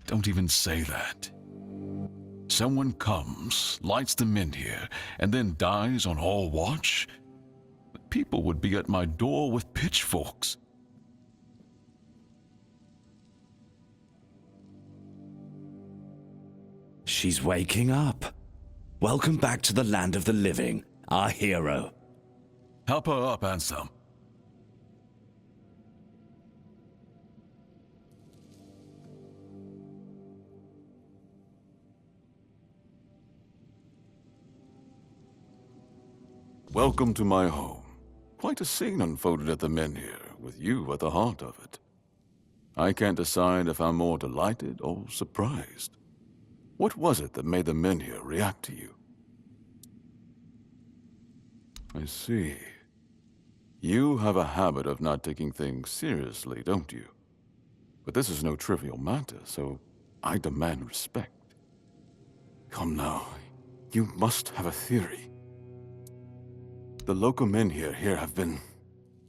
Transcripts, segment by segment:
Don't even say that. Someone comes, lights them in here, and then dies on all watch? People would be at my door with pitchforks. She's waking up. Welcome back to the land of the living, our hero. Help her up, Ansem. Welcome to my home. Quite a scene unfolded at the Menhir, with you at the heart of it. I can't decide if I'm more delighted or surprised. What was it that made the Menhir react to you? I see. You have a habit of not taking things seriously, don't you? But this is no trivial matter, so I demand respect. Come now, you must have a theory. The local Menhir here have been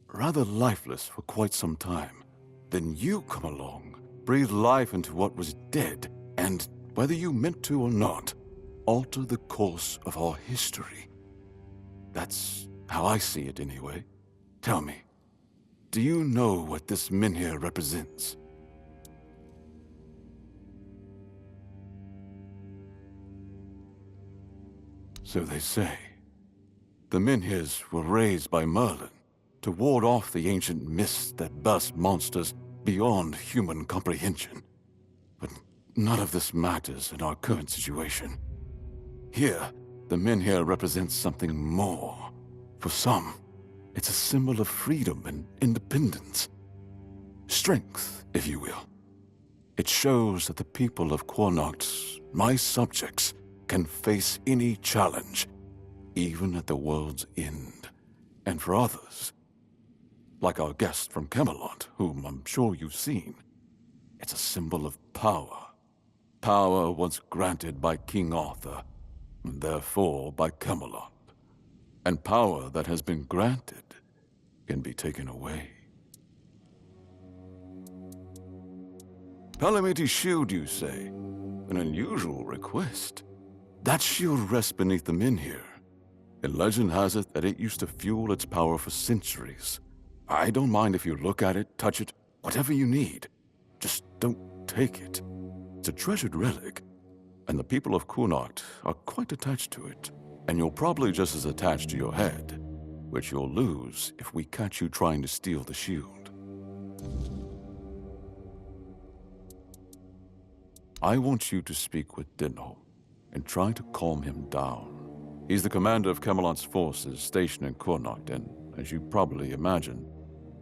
rather lifeless for quite some time. Then you come along, breathe life into what was dead, and, whether you meant to or not, alter the course of our history. That's how I see it anyway. Tell me, do you know what this Menhir represents? So they say. The Menhirs were raised by Merlin to ward off the ancient mists that burst monsters beyond human comprehension. But none of this matters in our current situation. Here, the Menhir represents something more. For some, it's a symbol of freedom and independence. Strength, if you will. It shows that the people of Quornoct, my subjects, can face any challenge, even at the world's end. And for others, like our guest from Camelot, whom I'm sure you've seen, it's a symbol of power. Power once granted by King Arthur, and therefore by Camelot. And power that has been granted can be taken away. Palamiti's shield, you say? An unusual request. That shield rests beneath the Menhir. And legend has it that it used to fuel its power for centuries. I don't mind if you look at it, touch it, whatever you need. Just don't take it. It's a treasured relic, and the people of Quornoct are quite attached to it. And you're probably just as attached to your head, which you'll lose if we catch you trying to steal the shield. I want you to speak with Dinho and try to calm him down. He's the commander of Camelot's forces stationed in Quornoct, and as you probably imagine,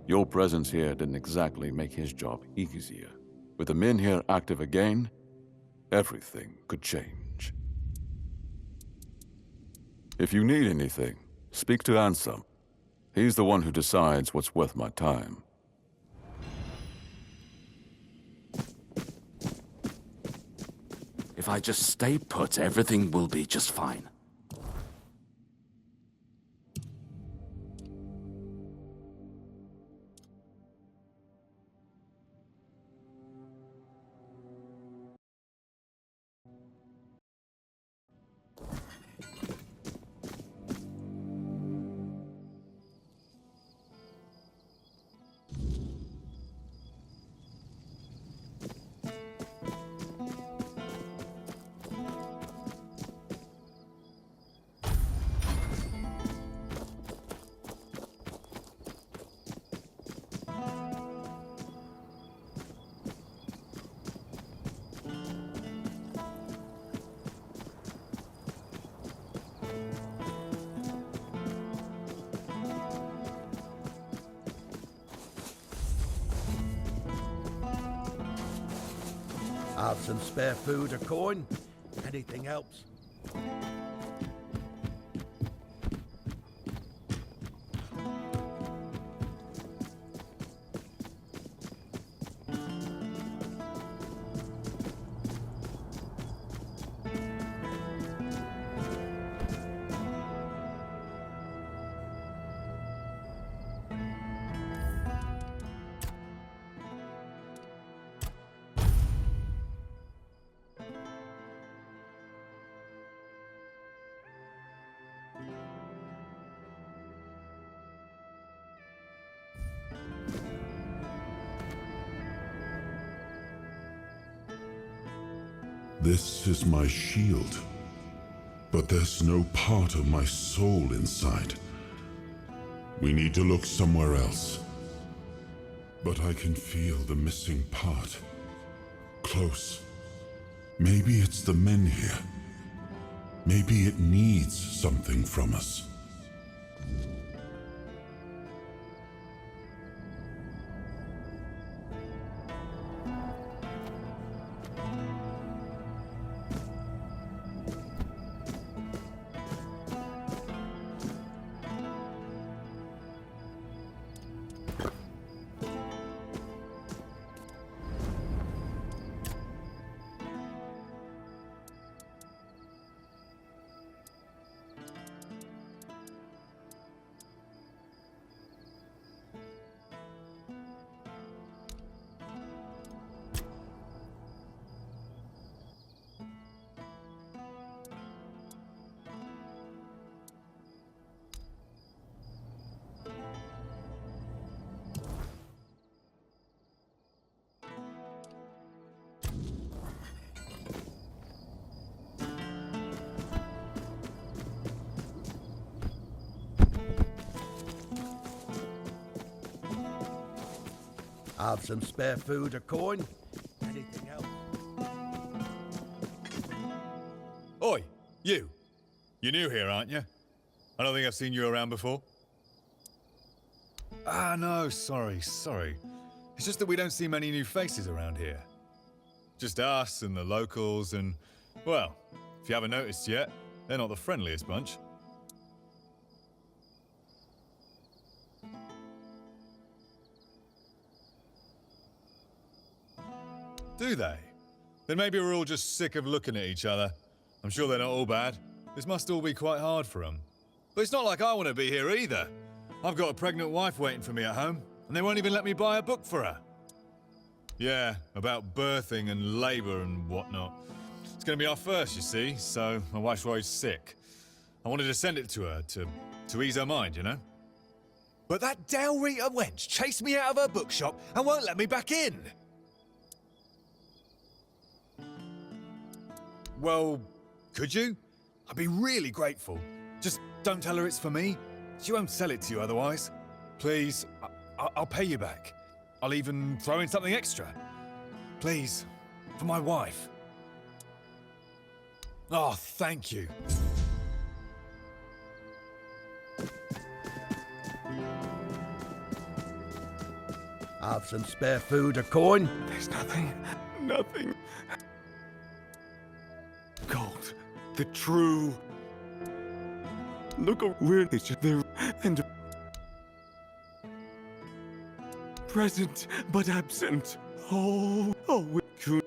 your presence here didn't exactly make his job easier. With the Menhir active again, everything could change. If you need anything, speak to Ansem. He's the one who decides what's worth my time. If I just stay put, everything will be just fine. Have some spare food or coin? Anything helps. This is my shield. But there's no part of my soul inside. We need to look somewhere else. But I can feel the missing part. Close. Maybe it's the men here. Maybe it needs something from us. Have some spare food or coin? Anything else? Oi, you! You're new here, aren't you? I don't think I've seen you around before. Ah, no, sorry. It's just that we don't see many new faces around here. Just us and the locals and, well, if you haven't noticed yet, they're not the friendliest bunch. Do they? Then maybe we're all just sick of looking at each other. I'm sure they're not all bad. This must all be quite hard for them. But it's not like I want to be here either. I've got a pregnant wife waiting for me at home, and they won't even let me buy a book for her. Yeah, about birthing and labour and whatnot. It's going to be our first, you see, so my wife's worried sick. I wanted to send it to her to ease her mind, you know? But that Dalrita wench chased me out of her bookshop and won't let me back in. Well, could you? I'd be really grateful. Just don't tell her it's for me. She won't sell it to you otherwise. Please, I'll pay you back. I'll even throw in something extra. Please, for my wife. Oh, thank you. Have some spare food or coin? There's nothing. Gold. The true. Look where it's there and present but absent. Oh, we could.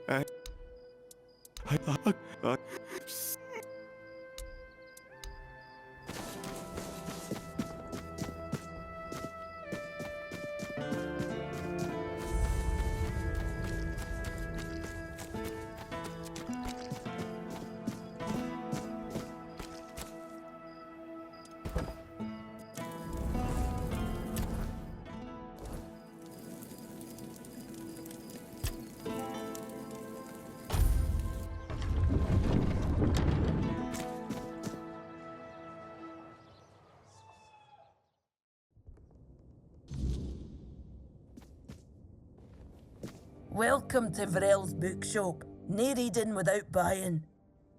Welcome to Varel's bookshop. No reading without buying.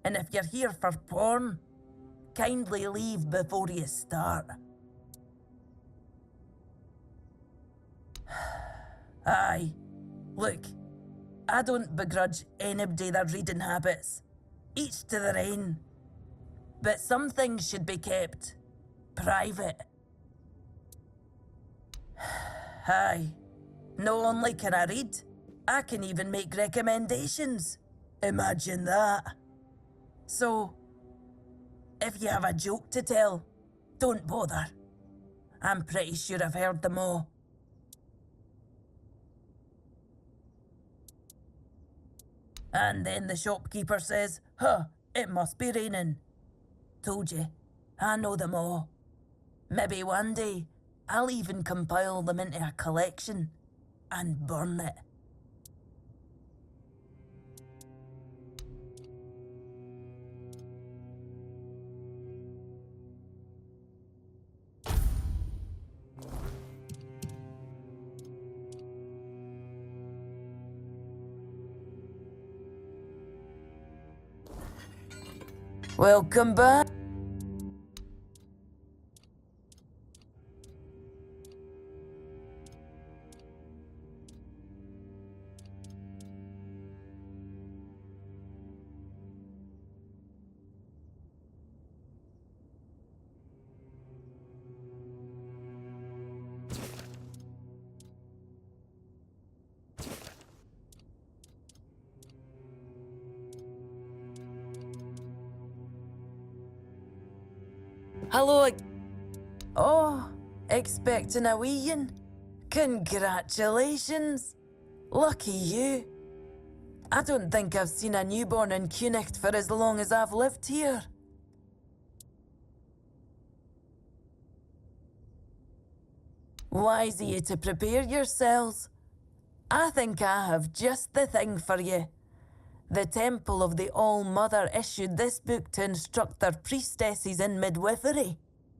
And if you're here for porn, kindly leave before you start. Aye. Look, I don't begrudge anybody their reading habits. Each to their own. But some things should be kept private. Aye. Not only can I read, I can even make recommendations. Imagine that. So, if you have a joke to tell, don't bother. I'm pretty sure I've heard them all. And then the shopkeeper says, "Huh, it must be raining." Told you, I know them all. Maybe one day, I'll even compile them into a collection and burn it. Welcome back. Hello. Oh, expecting a wee un? Congratulations. Lucky you. I don't think I've seen a newborn in Cunicht for as long as I've lived here. Wise of you to prepare yourselves. I think I have just the thing for you. The Temple of the All-Mother issued this book to instruct their priestesses in midwifery.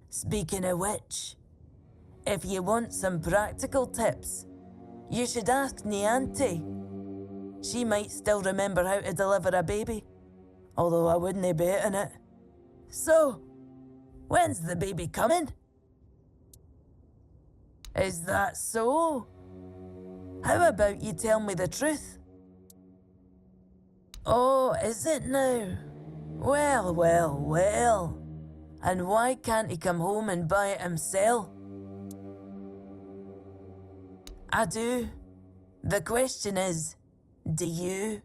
Speaking of which, if you want some practical tips, you should ask Nianti. She might still remember how to deliver a baby, although I wouldn't bet on it. So, when's the baby coming? Is that so? How about you tell me the truth? Oh, is it now? Well, well, well. And why can't he come home and buy it himself? I do. The question is, do you?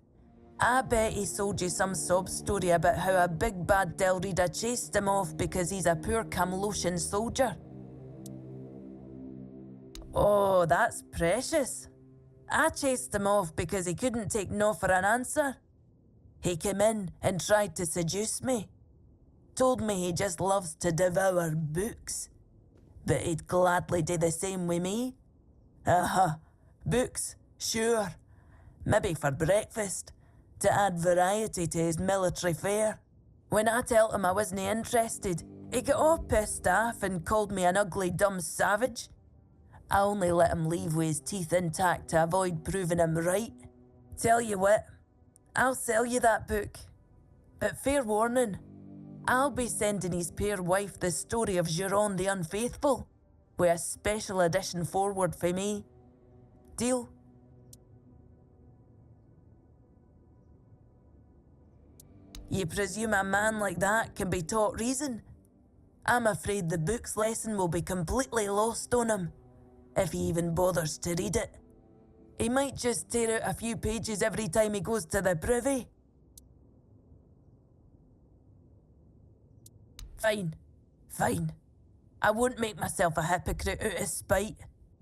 I bet he sold you some sob story about how a big bad Delrida chased him off because he's a poor Camlosian soldier. Oh, that's precious. I chased him off because he couldn't take no for an answer. He came in and tried to seduce me. Told me he just loves to devour books. But he'd gladly do the same with me. Books, sure. Maybe for breakfast, to add variety to his military fare. When I told him I wasn't interested, he got all pissed off and called me an ugly dumb savage. I only let him leave with his teeth intact to avoid proving him right. Tell you what, I'll sell you that book. But fair warning, I'll be sending his poor wife the story of Giron the Unfaithful, with a special edition forward for me. Deal? You presume a man like that can be taught reason? I'm afraid the book's lesson will be completely lost on him, if he even bothers to read it. He might just tear out a few pages every time he goes to the privy. Fine. I won't make myself a hypocrite out of spite.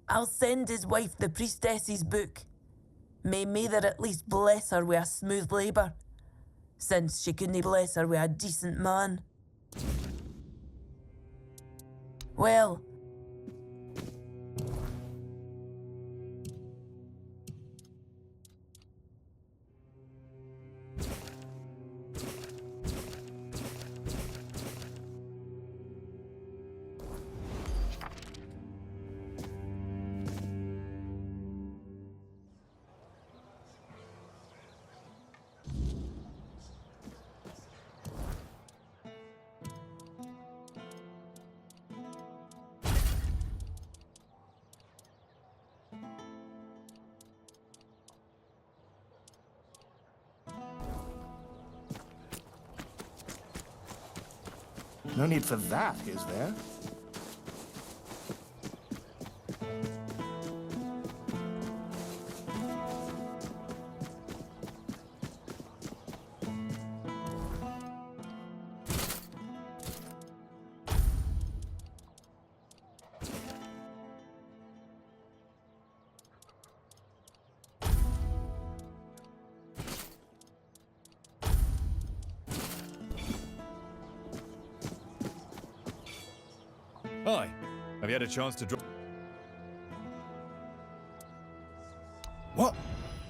I'll send his wife the priestess's book. May Mather at least bless her with a smooth labour, since she couldn't bless her with a decent man. Well, No need for that, is there? Hi. Have you had a chance to drop... What?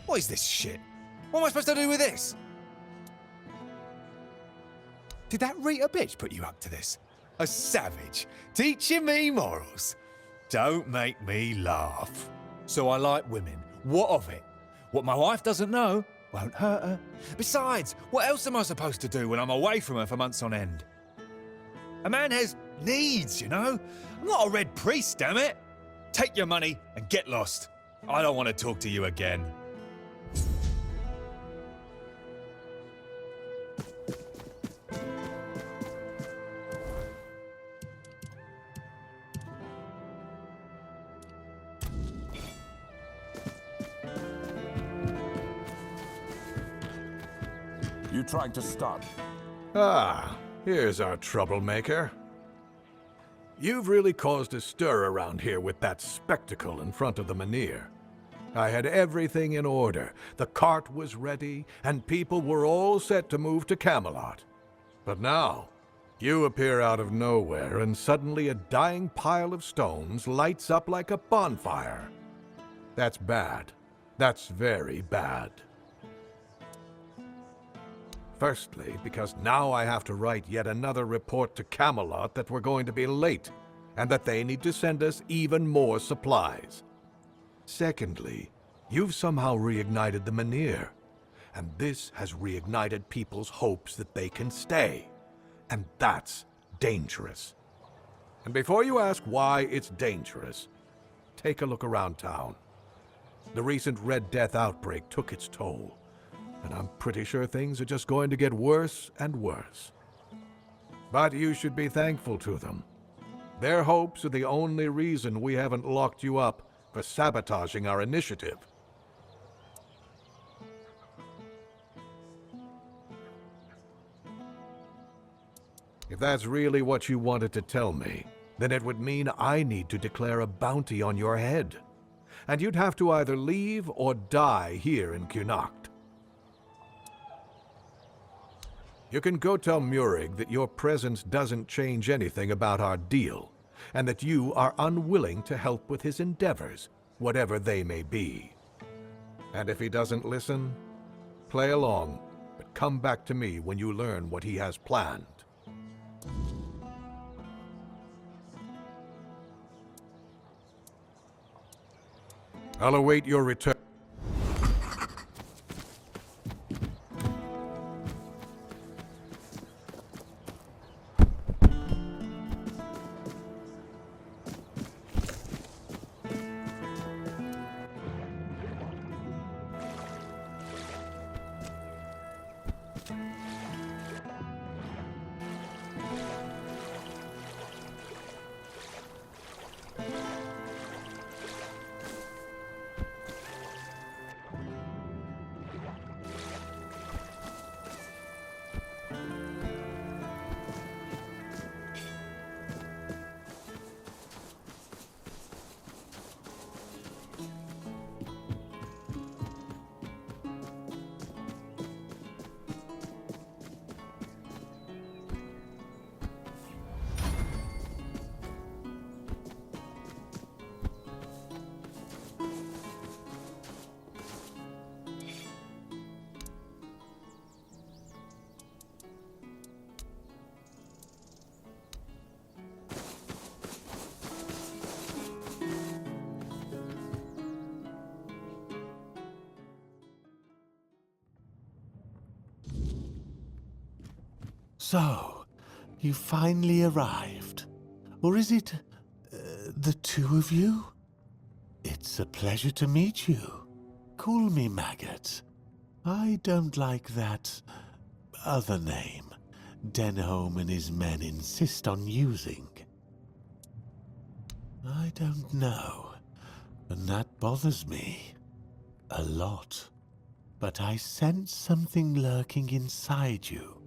What is this shit? What am I supposed to do with this? Did that Rita bitch put you up to this? A savage, teaching me morals. Don't make me laugh. So I like women. What of it? What my wife doesn't know, Won't hurt her. Besides, what else am I supposed to do when I'm away from her for months on end? A man has needs, you know? I'm not a red priest, damn it! Take your money and get lost. I don't want to talk to you again. You tried to stop. Ah, here's our troublemaker. You've really caused a stir around here with that spectacle in front of the menhir. I had everything in order. The cart was ready, and people were all set to move to Camelot. But now, you appear out of nowhere, and suddenly a dying pile of stones lights up like a bonfire. That's bad. That's very bad. Firstly, because now I have to write yet another report to Camelot that we're going to be late, and that they need to send us even more supplies. Secondly, you've somehow reignited the menhir, and this has reignited people's hopes that they can stay. And that's dangerous. And before you ask why it's dangerous, take a look around town. The recent Red Death outbreak took its toll, and I'm pretty sure things are just going to get worse and worse. But you should be thankful to them. Their hopes are the only reason we haven't locked you up for sabotaging our initiative. If that's really what you wanted to tell me, then it would mean I need to declare a bounty on your head. And you'd have to either leave or die here in Connacht. You can go tell Murig that your presence doesn't change anything about our deal, and that you are unwilling to help with his endeavors, whatever they may be. And if he doesn't listen, play along, but come back to me when you learn what he has planned. I'll await your return. So, you finally arrived. Or is it the two of you? It's a pleasure to meet you. Call me Maggot. I don't like that other name Denholm and his men insist on using. I don't know, and that bothers me a lot. But I sense something lurking inside you.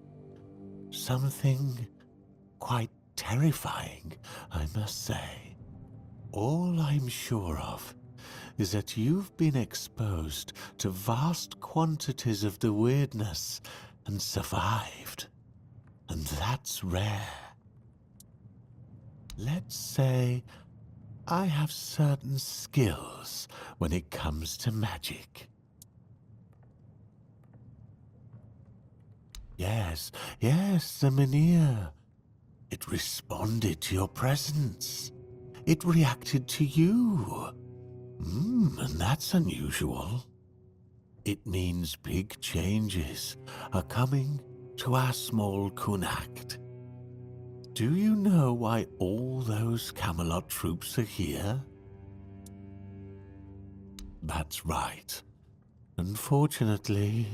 Something quite terrifying, I must say. All I'm sure of is that you've been exposed to vast quantities of the weirdness and survived. And that's rare. Let's say I have certain skills when it comes to magic. Yes, the menhir. It responded to your presence. It reacted to you. And that's unusual. It means big changes are coming to our small Kunacht. Do you know why all those Camelot troops are here? That's right. Unfortunately,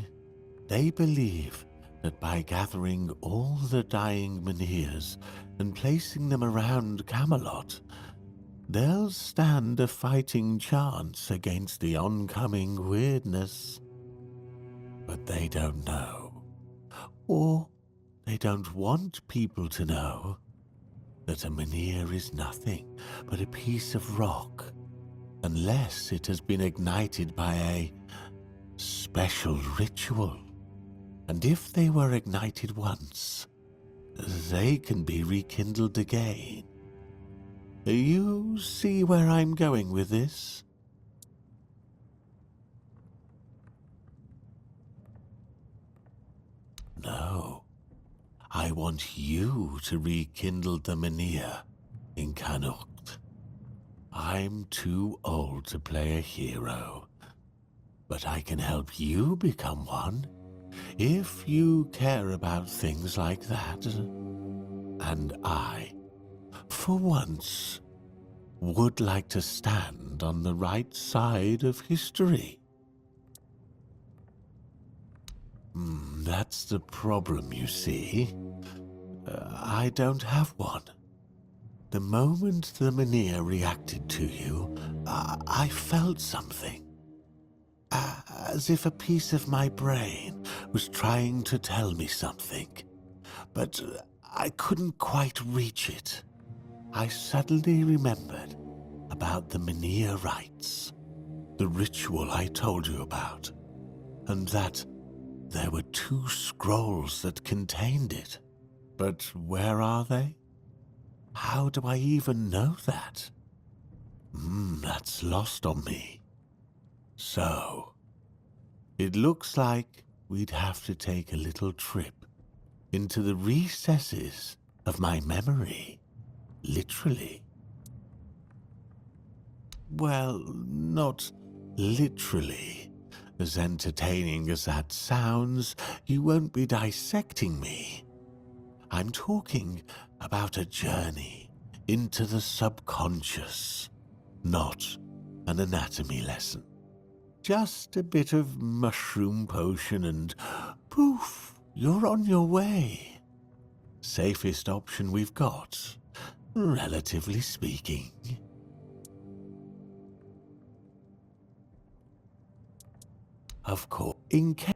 they believe that by gathering all the dying Menhirs and placing them around Camelot, they'll stand a fighting chance against the oncoming weirdness. But they don't know, or they don't want people to know, that a Menhir is nothing but a piece of rock, unless it has been ignited by a special ritual. And if they were ignited once, they can be rekindled again. You see where I'm going with this? No. I want you to rekindle the Menhir in Canucht. I'm too old to play a hero, but I can help you become one if you care about things like that. And I, for once, would like to stand on the right side of history. That's the problem, you see. I don't have one. The moment the Menhir reacted to you, I felt something. As if a piece of my brain was trying to tell me something, but I couldn't quite reach it. I suddenly remembered about the Menhir rites, the ritual I told you about, and that there were 2 scrolls that contained it. But where are they? How do I even know that? That's lost on me. So, it looks like we'd have to take a little trip into the recesses of my memory, literally. Well, not literally. As entertaining as that sounds, you won't be dissecting me. I'm talking about a journey into the subconscious, not an anatomy lesson. Just a bit of mushroom potion and poof, you're on your way. Safest option we've got, relatively speaking. Of course, in case...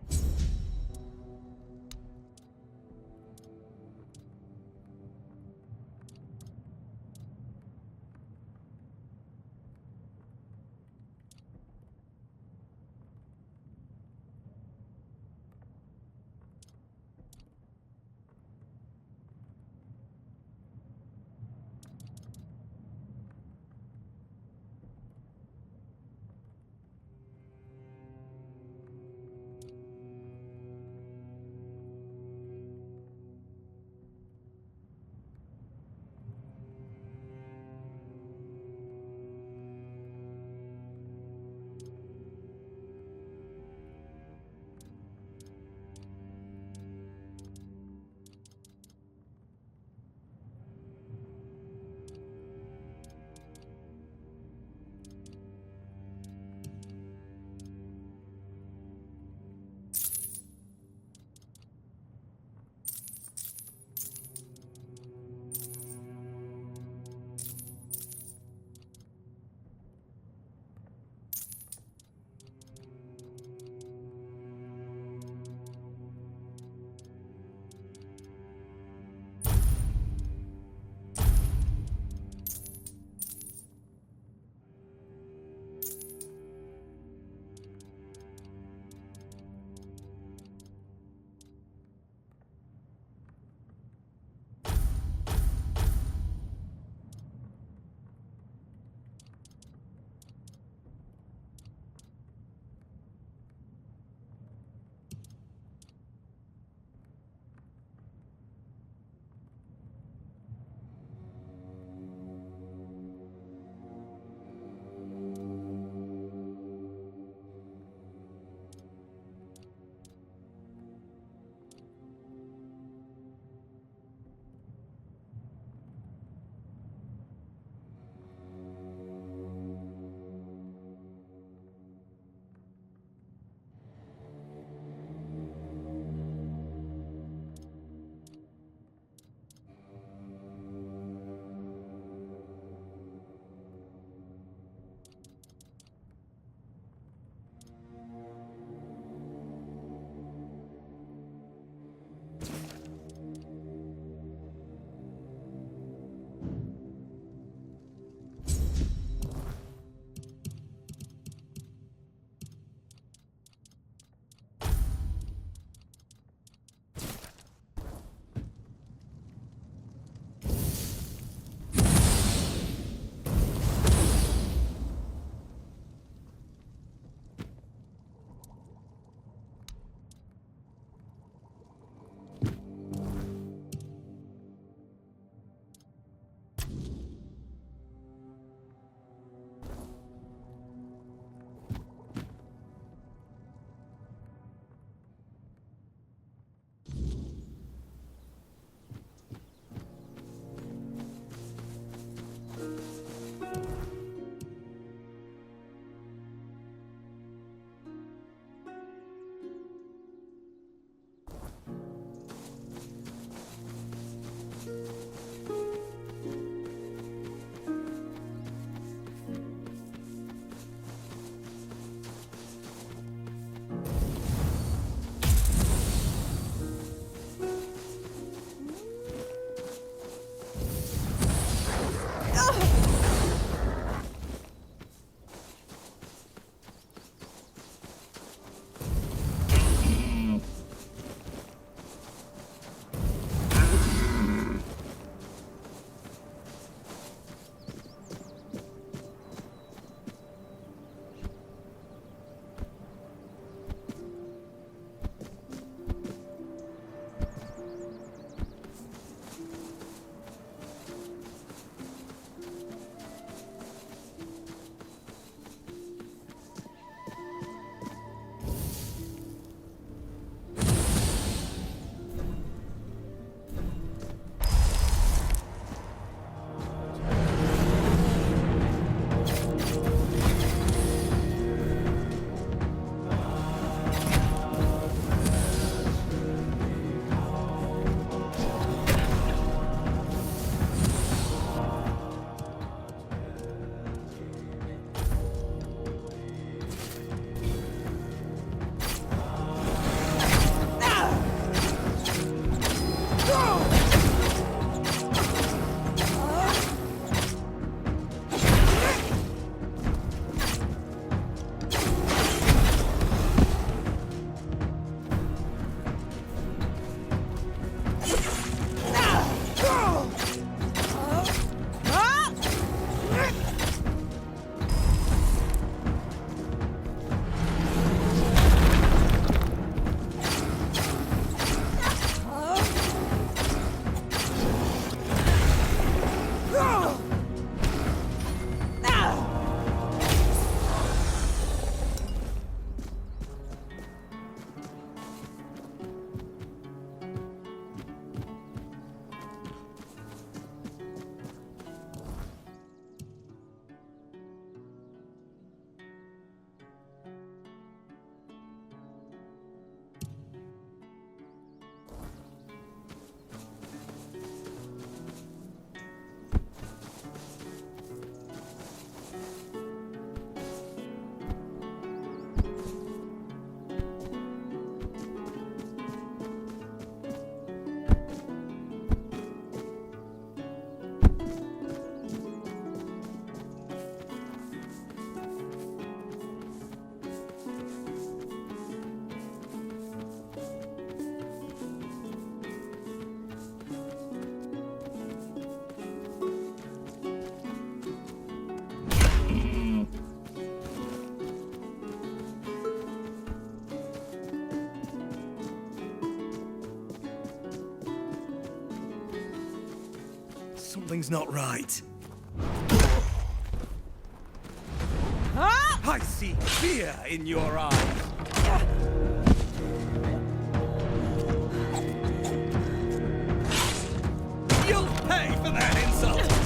Something's not right. Huh? I see fear in your eyes. You'll pay for that insult!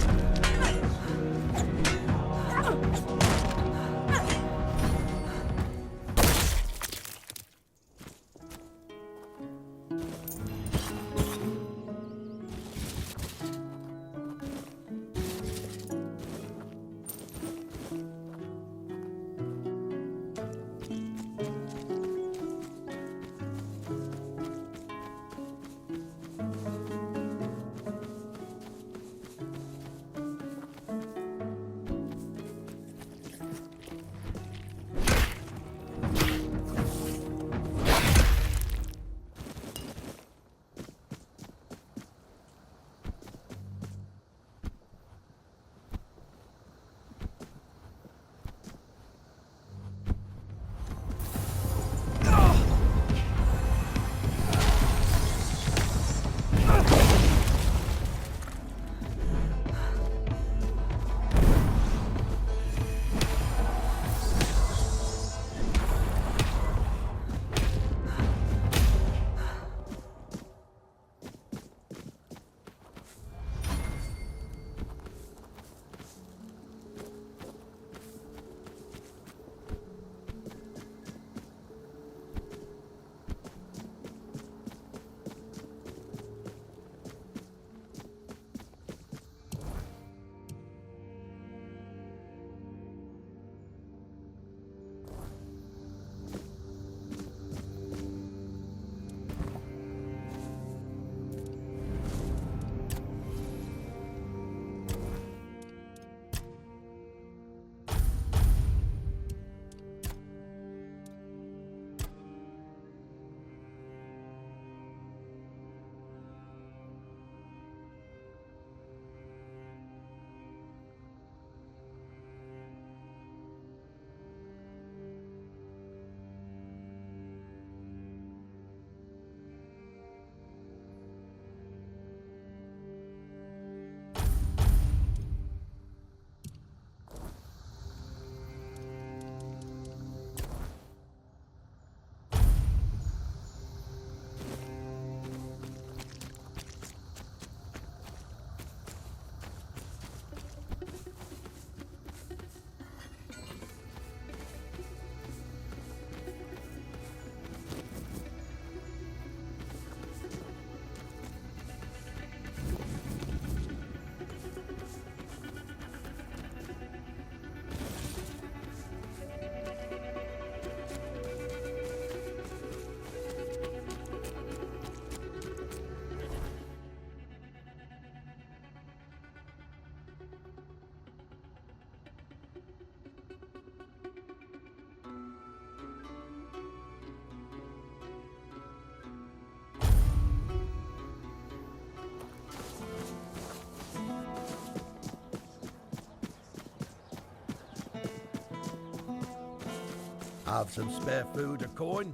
Have some spare food or coin?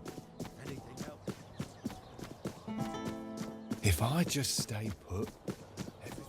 Anything else? If I just stay put, everything...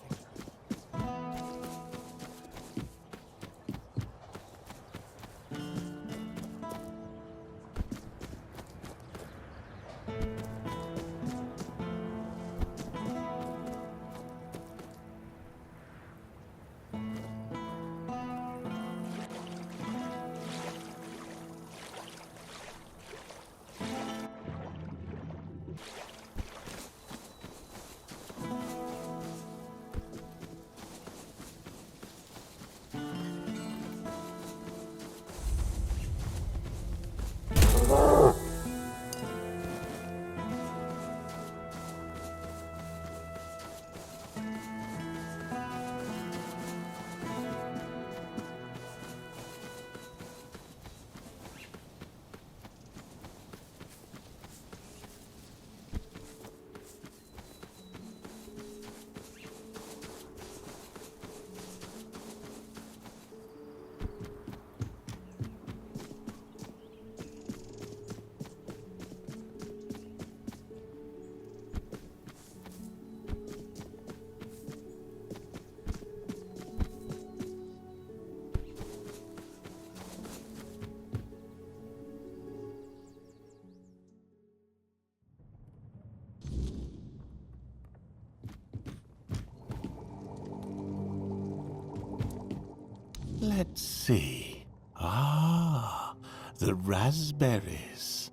Let's see. Ah, the raspberries.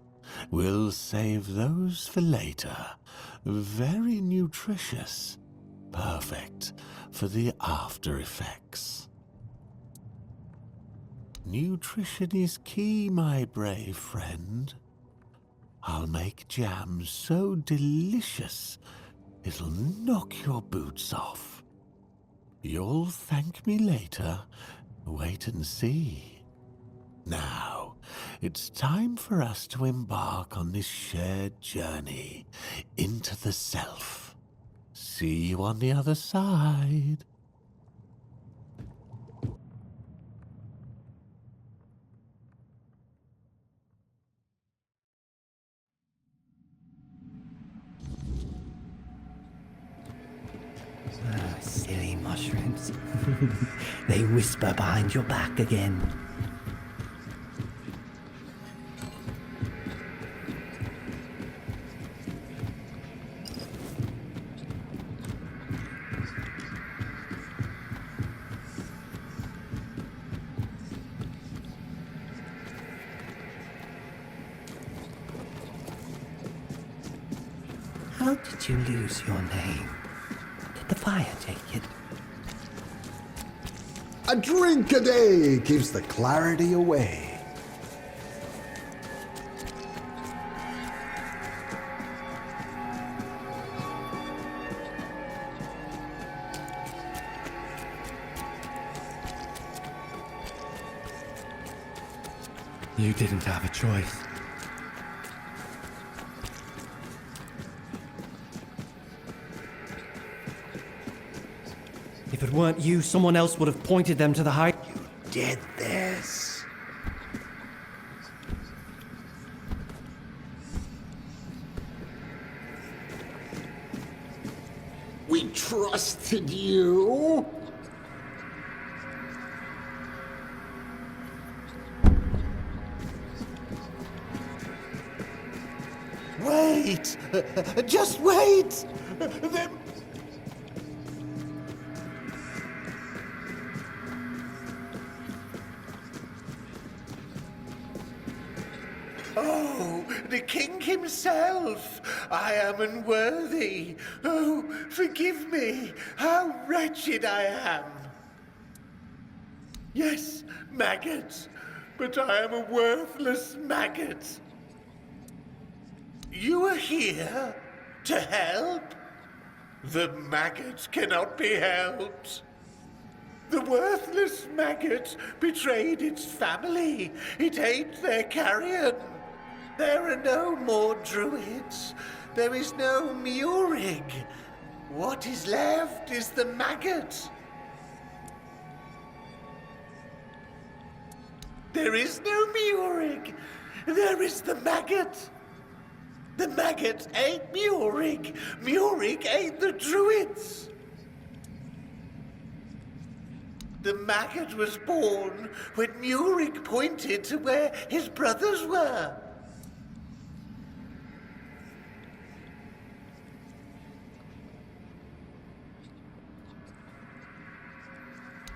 We'll save those for later. Very nutritious. Perfect for the after effects. Nutrition is key, my brave friend. I'll make jam so delicious it'll knock your boots off. You'll thank me later. Wait and see. Now, it's time for us to embark on this shared journey into the self. See you on the other side. Silly mushrooms. They whisper behind your back again. How did you lose your name? Did the fire take it? A drink a day keeps the clarity away. You didn't have a choice. If it weren't you, someone else would have pointed them to the high... You did this. We trusted you. Wait! Just wait! Oh, the king himself! I am unworthy. Oh, forgive me. How wretched I am. Yes, maggot, but I am a worthless maggot. You are here to help? The maggot cannot be helped. The worthless maggot betrayed its family. It ate their carrion. There are no more druids. There is no Murig. What is left is the maggot. There is no Murig. There is the maggot. The maggot ate Murig. Murig ate the druids. The maggot was born when Murig pointed to where his brothers were.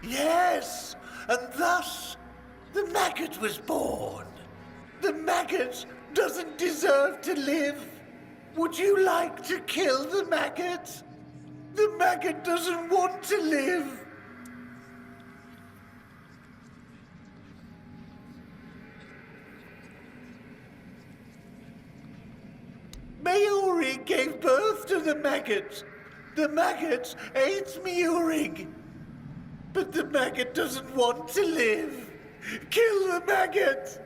Yes, and thus the maggot was born. The maggot doesn't deserve to live. Would you like to kill the maggot? The maggot doesn't want to live. Murig gave birth to the maggot. The maggot ate Murig. But the maggot doesn't want to live. Kill the maggot!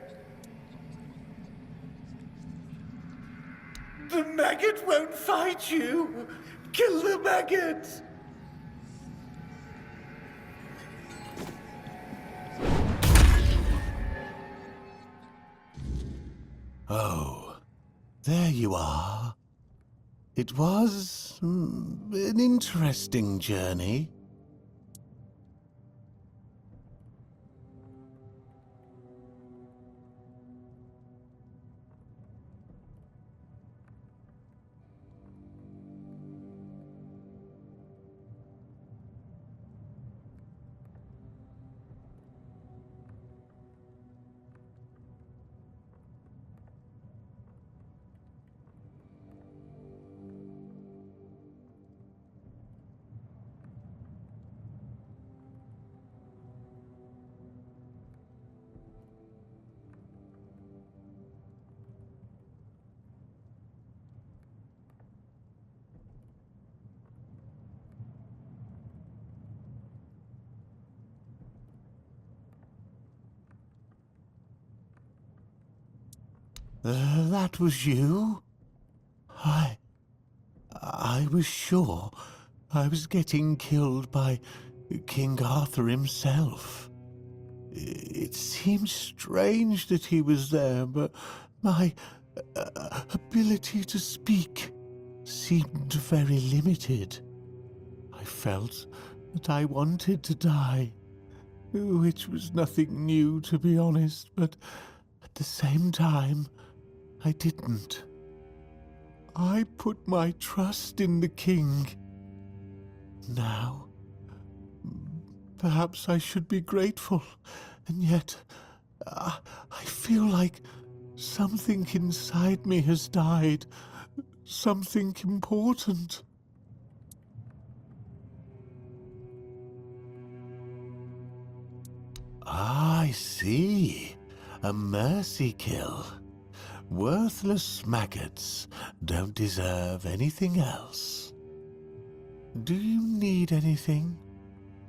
The maggot won't fight you. Kill the maggot! Oh, there you are. It was an interesting journey. That was you? I was sure I was getting killed by King Arthur himself. It seemed strange that he was there, but my ability to speak seemed very limited. I felt that I wanted to die, which was nothing new, to be honest, but at the same time, I didn't. I put my trust in the king. Now, perhaps I should be grateful, and yet I feel like something inside me has died. Something important. I see. A mercy kill. Worthless maggots don't deserve anything else. Do you need anything?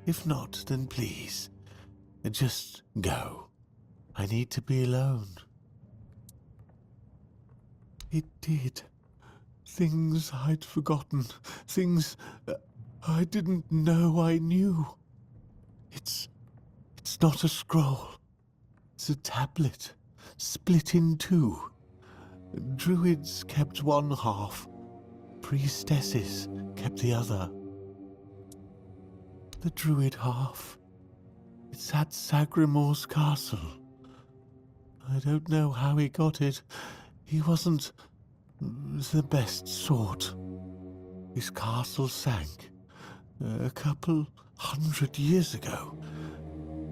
If not, then please, just go. I need to be alone. It did. Things I'd forgotten. Things I didn't know I knew. It's not a scroll. It's a tablet, split in two. Druids kept one half. Priestesses kept the other. The druid half. It's at Sagrimor's castle. I don't know how he got it. He wasn't the best sort. His castle sank a couple 100 years ago.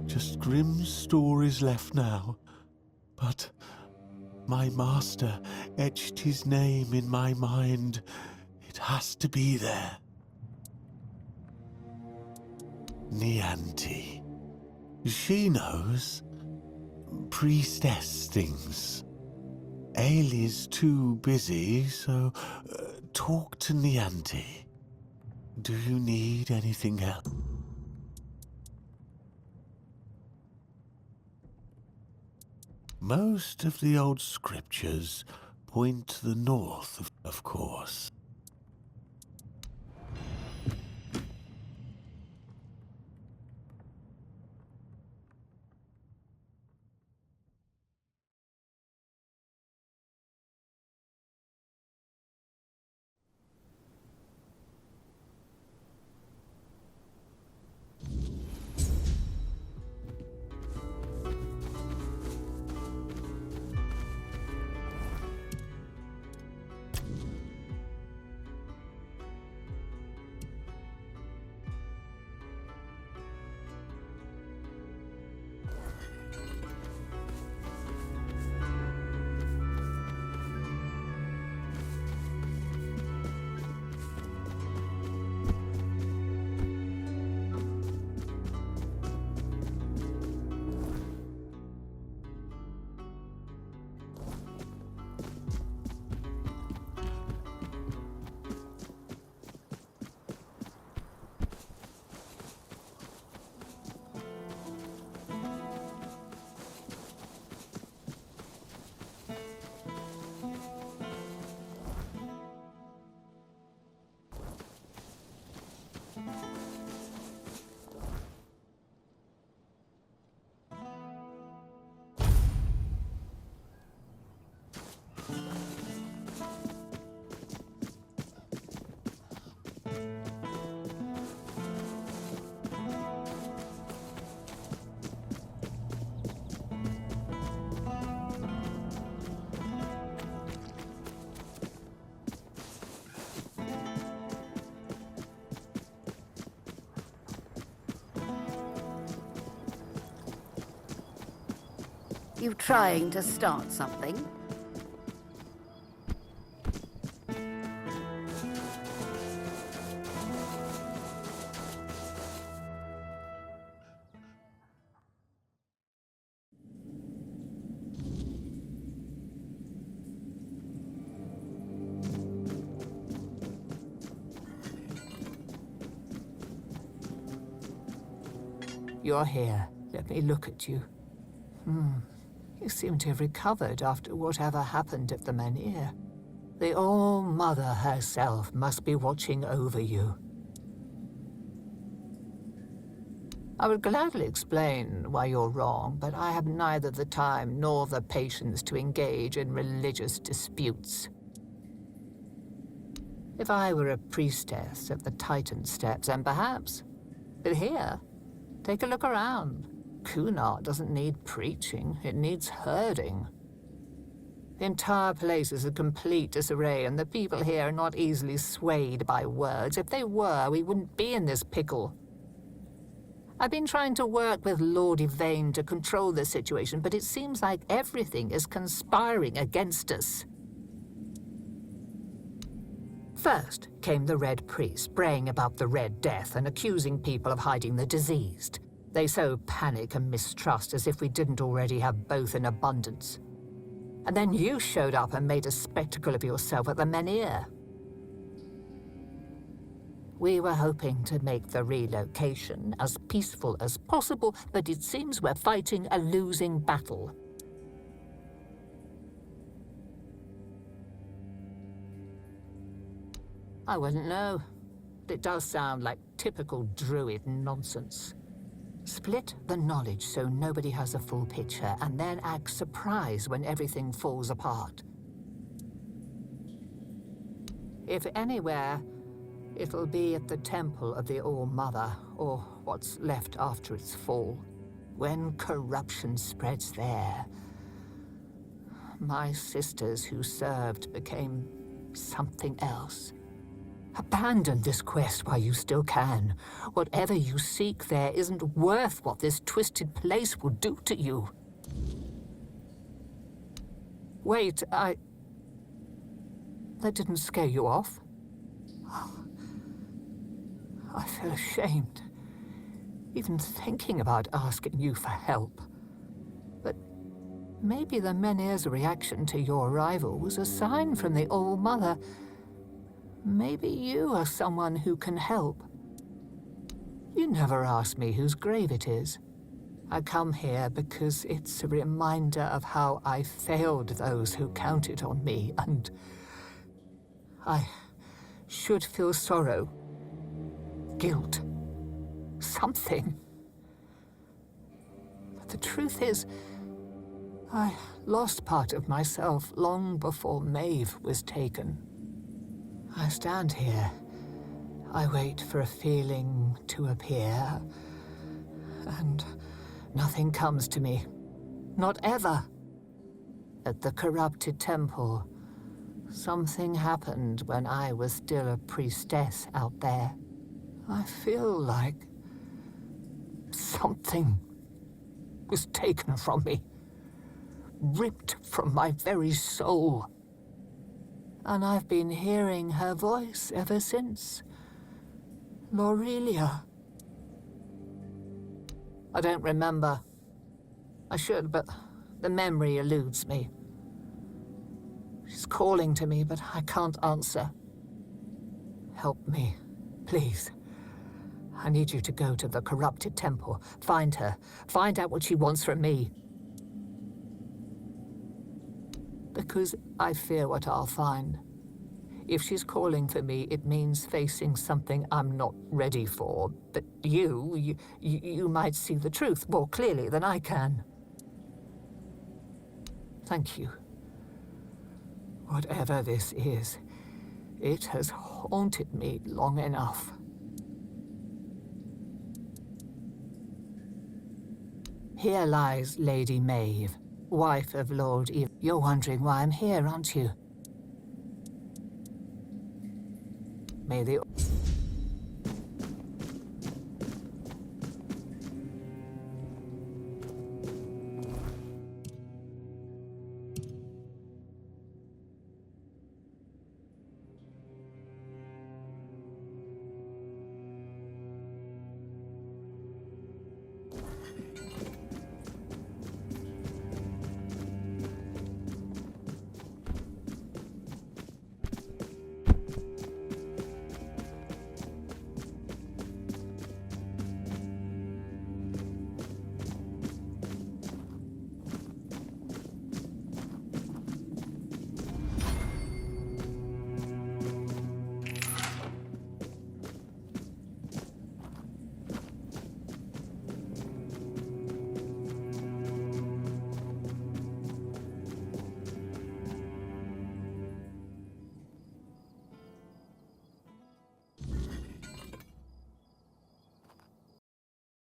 Just grim stories left now. But my master etched his name in my mind. It has to be there. Nianti. She knows. Priestess things. Ailey's too busy, so talk to Nianti. Do you need anything else? Most of the old scriptures point to the north, of course. You trying to start something? You're here. Let me look at you. You seem to have recovered after whatever happened at the Menhir. The All-Mother herself must be watching over you. I would gladly explain why you're wrong, but I have neither the time nor the patience to engage in religious disputes. If I were a priestess of the Titan Steps, and perhaps... But here, take a look around. Kunart doesn't need preaching, it needs herding. The entire place is a complete disarray, and the people here are not easily swayed by words. If they were, we wouldn't be in this pickle. I've been trying to work with Lord Yvain to control the situation, but it seems like everything is conspiring against us. First came the Red Priest, braying about the Red Death and accusing people of hiding the diseased. They sow panic and mistrust as if we didn't already have both in abundance. And then you showed up and made a spectacle of yourself at the Menhir. We were hoping to make the relocation as peaceful as possible, but it seems we're fighting a losing battle. I wouldn't know. It does sound like typical druid nonsense. Split the knowledge so nobody has a full picture, and then act surprised when everything falls apart. If anywhere, it'll be at the temple of the All-Mother, or what's left after its fall. When corruption spreads there, my sisters who served became something else. Abandon this quest while you still can. Whatever you seek there isn't worth what this twisted place will do to you. Wait, That didn't scare you off? I feel ashamed, even thinking about asking you for help. But maybe the Menhir's reaction to your arrival was a sign from the All-Mother. Maybe you are someone who can help. You never asked me whose grave it is. I come here because it's a reminder of how I failed those who counted on me, and I should feel sorrow, guilt, something. But the truth is, I lost part of myself long before Maeve was taken. I stand here. I wait for a feeling to appear, and nothing comes to me. Not ever. At the corrupted temple, something happened when I was still a priestess out there. I feel like something was taken from me, ripped from my very soul. And I've been hearing her voice ever since. Lorelia. I don't remember. I should, but the memory eludes me. She's calling to me, but I can't answer. Help me, please. I need you to go to the corrupted temple. Find her. Find out what she wants from me. Because I fear what I'll find. If she's calling for me, it means facing something I'm not ready for. But you might see the truth more clearly than I can. Thank you. Whatever this is, it has haunted me long enough. Here lies Lady Maeve, wife of Lord Eve. You're wondering why I'm here, aren't you? May the